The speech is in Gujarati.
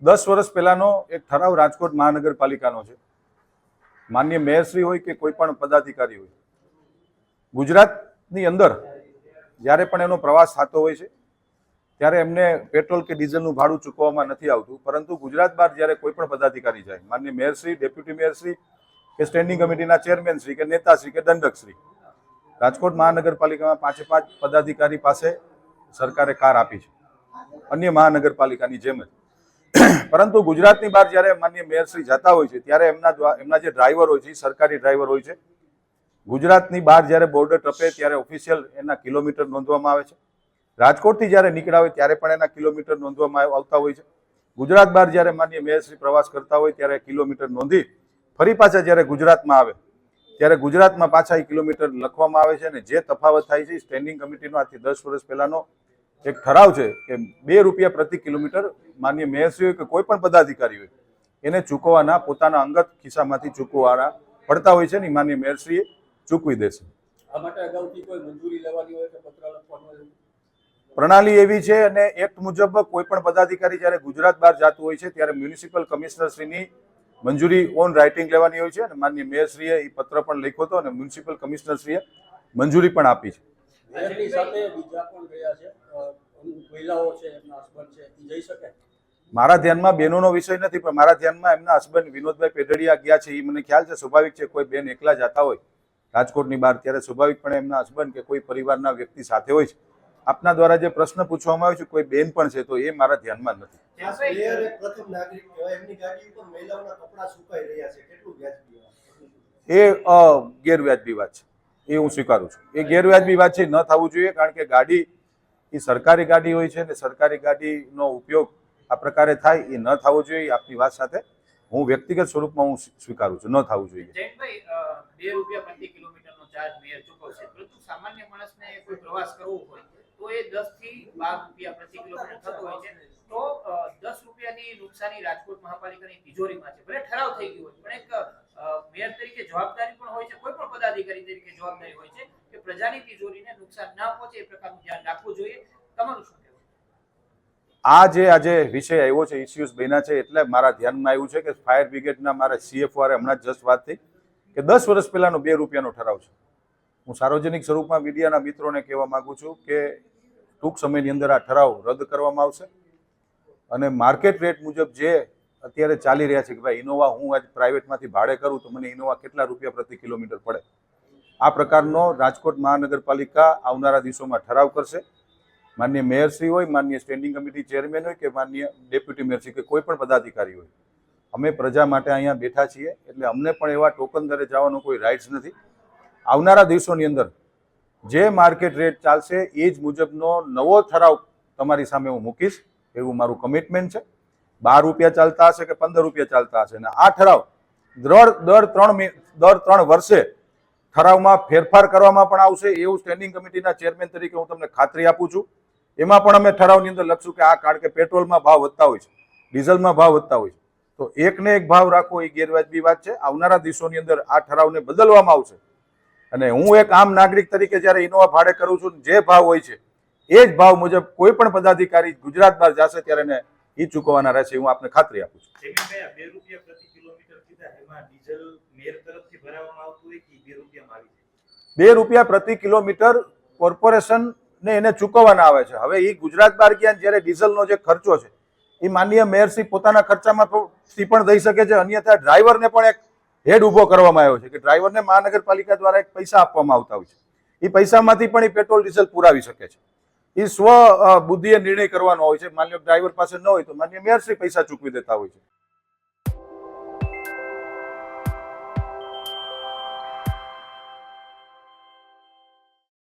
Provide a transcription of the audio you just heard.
10 વર્ષ પહેલાનો એક ઠરાવ રાજકોટ મહાનગરપાલિકાનો છે। માનનીય મેયરશ્રી હોય કે કોઈ પણ પદાધિકારી હોય, ગુજરાતની અંદર જ્યારે પણ એનો પ્રવાસ થતો હોય છે ત્યારે એમને પેટ્રોલ કે ડીઝલનું ભાડું ચૂકવવામાં નથી આવતું, પરંતુ ગુજરાત બહાર જ્યારે કોઈ પણ પદાધિકારી જાય, માનનીય મેયરશ્રી, ડેપ્યુટી મેયરશ્રી કે સ્ટેન્ડિંગ કમિટીના ચેરમેનશ્રી કે નેતાશ્રી કે દંડકશ્રી, રાજકોટ મહાનગરપાલિકામાં 5 પદાધિકારી પાસે સરકારે કાર આપી છે, અન્ય મહાનગરપાલિકાની જેમ જ। પરંતુ ગુજરાતની બહાર જ્યારે માનનીય મેયરશ્રી જતા હોય છે ત્યારે એમના જે ડ્રાઈવર હોય છે, સરકારી ડ્રાઈવર હોય છે, ગુજરાતની બહાર જ્યારે બોર્ડર ટપે ત્યારે ઓફિશિયલ એના કિલોમીટર નોંધવામાં આવે છે। રાજકોટથી જ્યારે નીકળ્યા હોય ત્યારે પણ એના કિલોમીટર નોંધવામાં આવતા હોય છે। ગુજરાત બહાર જ્યારે માનનીય મેયરશ્રી પ્રવાસ કરતા હોય ત્યારે કિલોમીટર નોંધી ફરી પાછા જ્યારે ગુજરાતમાં આવે ત્યારે ગુજરાતમાં પાછા એ કિલોમીટર લખવામાં આવે છે। અને જે તફાવત થાય છે સ્ટેન્ડિંગ કમિટીનો આજથી 10 વર્ષ પહેલાનો એક ઠરાવ છે કે ₹2 પ્રતિ કિલોમીટર માનનીય મેયરશ્રી હોય કે કોઈ પણ પદાધિકારી હોય એને ચૂકવવાના, પોતાના અંગત ખિસ્સામાંથી ચૂકવવાના પડતા હોય છે ને માનનીય મેયરશ્રીએ ચૂકવી દેશે। આ માટે અગાઉથી કોઈ મંજૂરી લેવાની હોય કે પત્ર લખવાનો હોય? પ્રણાલી એવી છે અને એક્ટ મુજબ કોઈ પણ પદાધિકારી જ્યારે ગુજરાત બહાર જતું હોય છે ત્યારે મ્યુનિસિપલ કમિશનરશ્રીની મંજૂરી ઓન રાઇટિંગ લેવાની હોય છે અને માનનીય મેયરશ્રીએ એ પત્ર પણ લખ્યો હતો અને મ્યુનિસિપલ કમિશનરશ્રીએ મંજૂરી પણ આપી છે। મેયરની સાથે બીજા પણ ગયા છે, મહિલાઓ છે, એમના હસબન્ડ છે, એ જઈ શકે? મારા ધ્યાનમાં બહેનોનો વિષય નથી, પણ મારા ધ્યાનમાં એમના હસબન્ડ વિનોદભાઈ પેઢડિયા ગયા છે, એ મને ખ્યાલ છે। સ્વાભાવિક છે, કોઈ બેન એકલા જતા હોય રાજકોટની બહાર ત્યારે સ્વાભાવિકપણે એમના હસબન્ડ કે કોઈ પરિવારના વ્યક્તિ સાથે હોય છે। આપના દ્વારા જે પ્રશ્ન પૂછવામાં આવ્યો છે કોઈ બેન પણ છે, તો એ મારા ધ્યાનમાં નથી। એ ગેરવ્યાજબી વાત છે, એ હું સ્વીકારું છું। એ ગેરવ્યાજબી વાત છે, ન થવું જોઈએ, કારણ કે ગાડી એ સરકારી ગાડી હોય છે ને સરકારી ગાડીનો ઉપયોગ આ પ્રકારે થાય એ ન થવો જોઈએ। આપની વાત સાથે હું વ્યક્તિગત સ્વરૂપમાં હું સ્વીકારું છું, ન થવું જોઈએ। ₹2 પ્રતિ કિલોમીટરનો ચાર્જ મેયર ચૂકવશે, પરંતુ સામાન્ય માણસને કોઈ પ્રવાસ કરવો હોય તો એ 10 થી ₹12 પ્રતિ કિલોમીટર થતો હોય છે, તો ₹10ની નુકસાની રાજકોટ મહાપાલિકાની તિજોરીમાં છે। ભલે ઠરાવ થઈ ગયો હોય, પણ એક મેયર તરીકે જવાબદારી પણ હોય છે, કોઈ પણ પદાધિકારી તરીકે જવાબદારી હોય છે કે પ્રજાની તિજોરીને નુકસાન ના પહોંચે એ પ્રકારનું ધ્યાન રાખવું જોઈએ। તમારું શું કહેવું? આજે વિષય આવ્યો છે, ઇસ્યુઝ બન્યા છે, એટલે મારા ધ્યાનમાં આવ્યું છે કે ફાયર બ્રિગેડના મારા CFO હમણાં જસ્ટ વાત થઈ કે 10 વર્ષ પહેલાનો ₹2નો ઠરાવ છે। હું સાર્વજનિક સ્વરૂપમાં મીડિયાના મિત્રોને કહેવા માંગુ છું કે ટૂંક સમયની અંદર આ ઠરાવ રદ કરવામાં આવશે અને માર્કેટ રેટ મુજબ જે અત્યારે ચાલી રહ્યા છે કે ભાઈ ઇનોવા હું આજ પ્રાઇવેટમાંથી ભાડે કરું તો મને ઇનોવા કેટલા રૂપિયા પ્રતિ કિલોમીટર પડે, આ પ્રકારનો રાજકોટ મહાનગરપાલિકા આવનારા દિવસોમાં ઠરાવ કરશે। માનનીય મેયરશ્રી હોય, માનનીય સ્ટેન્ડિંગ કમિટી ચેરમેન હોય કે માનનીય ડેપ્યુટી મેયરશ્રી કે કોઈ પણ પદાધિકારી હોય, અમે પ્રજા માટે અહીંયા બેઠા છીએ, એટલે અમને પણ એવા ટોકન દરે જવાનો કોઈ રાઇટ્સ નથી। આવનારા દિવસોની અંદર જે માર્કેટ રેટ ચાલશે એ જ મુજબનો નવો ઠરાવ તમારી સામે હું મૂકીશ, એવું મારું કમિટમેન્ટ છે। ₹12 ચાલતા હશે કે ₹15 ચાલતા હશે, અને આ ઠરાવ દર 3 વર્ષે ઠરાવમાં ફેરફાર કરવામાં પણ આવશે, એવું સ્ટેન્ડિંગ કમિટીના ચેરમેન તરીકે હું તમને ખાતરી આપું છું। એમાં પણ અમે ઠરાવની અંદર લખશું કે આ કારણ કે પેટ્રોલમાં ભાવ વધતા હોય છે, ડીઝલમાં ભાવ વધતા હોય છે, તો એકને એક ભાવ રાખવો એ ગેરવાજબી વાત છે। આવનારા દિવસોની અંદર આ ઠરાવને બદલવામાં આવશે અને હું એક આમ નાગરિક તરીકે જ્યારે ઇનોવા ભાડે કરું છું, જે ભાવ હોય છે એ જ ભાવ મુજબ કોઈ પણ પદાધિકારી ગુજરાત બહાર જશે ત્યારે એને એ ચૂકવવાના રહેશે, હું આપને ખાતરી આપું છું। ₹2 પ્રતિ કિલોમીટર કીધા, એમાં ડીઝલ મેયર તરફથી ભરાવવામાં આવતું હોય કે ₹2 આવી જાય? ₹2 પ્રતિ કિલોમીટર કોર્પોરેશન ને એને ચૂકવવાના આવે છે। હવે એ ગુજરાત બહાર ગયા જ્યારે ડીઝલનો જે ખર્ચો છે એ માનનીય મેયરશ્રી પોતાના ખર્ચામાંથી પણ દઈ શકે છે, અન્યથા ડ્રાઈવરને પણ એક હેડ ઊભો કરવામાં આવ્યો છે કે ડ્રાઈવરને મહાનગરપાલિકા દ્વારા એક પૈસા આપવામાં આવતા હોય છે, એ પૈસામાંથી પણ એ પેટ્રોલ ડીઝલ પુરાવી શકે છે। એ સ્વ બુદ્ધિએ નિર્ણય કરવાનો હોય છે। માન્ય ડ્રાઈવર પાસે ન હોય તો માન્ય મેયરશ્રી પૈસા ચૂકવી દેતા હોય છે।